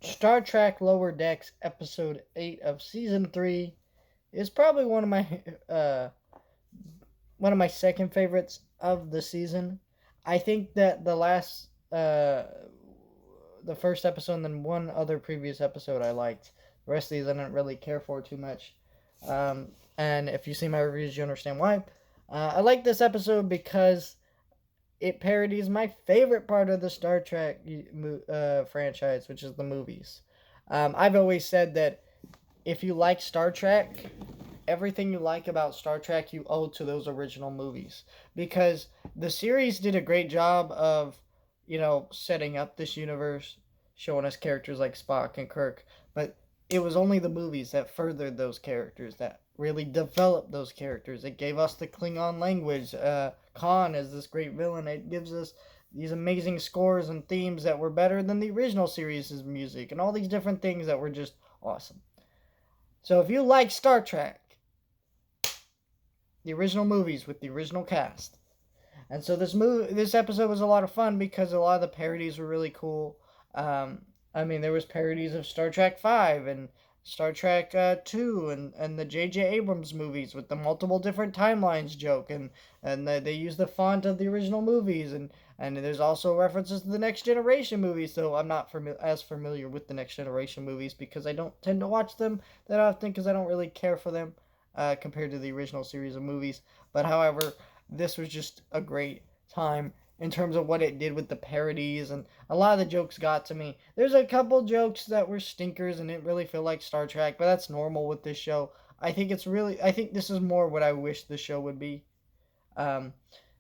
Star Trek Lower Decks episode 8 of season 3 is probably one of my second favorites of the season. I think that the first episode and then one other previous episode I liked. The rest of these I didn't really care for too much. And if you see my reviews, you understand why. I like this episode because it parodies my favorite part of the Star Trek franchise, which is the movies. I've always said that if you like Star Trek, everything you like about Star Trek you owe to those original movies, because the series did a great job of, setting up this universe, showing us characters like Spock and Kirk, but it was only the movies that furthered those characters, that really developed those characters. It gave us the Klingon language. Khan is this great villain. It gives us these amazing scores and themes that were better than the original series' music, and all these different things that were just awesome. So if you like Star Trek, the original movies with the original cast. And so this episode was a lot of fun because a lot of the parodies were really cool. There was parodies of Star Trek 5 and Star Trek 2 and the J.J. Abrams movies with the multiple different timelines joke. And they use the font of the original movies. And there's also references to the Next Generation movies. So I'm not as familiar with the Next Generation movies because I don't tend to watch them that often because I don't really care for them compared to the original series of movies. But however, this was just a great time in terms of what it did with the parodies, and a lot of the jokes got to me. There's a couple jokes that were stinkers and didn't really feel like Star Trek, but that's normal with this show. I think this is more what I wish the show would be. Um,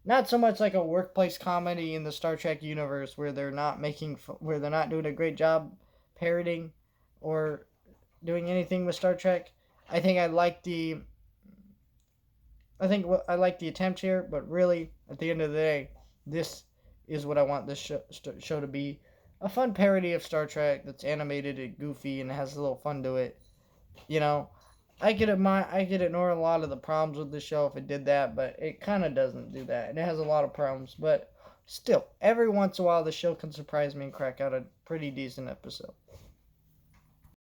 Not so much like a workplace comedy in the Star Trek universe where they're not doing a great job parodying or doing anything with Star Trek. I think I like the I like the attempt here, but really, at the end of the day, this is what I want this show to be: a fun parody of Star Trek that's animated and goofy and has a little fun to it. You know, I could ignore a lot of the problems with the show if it did that, but it kind of doesn't do that, and it has a lot of problems. But still, every once in a while, the show can surprise me and crack out a pretty decent episode.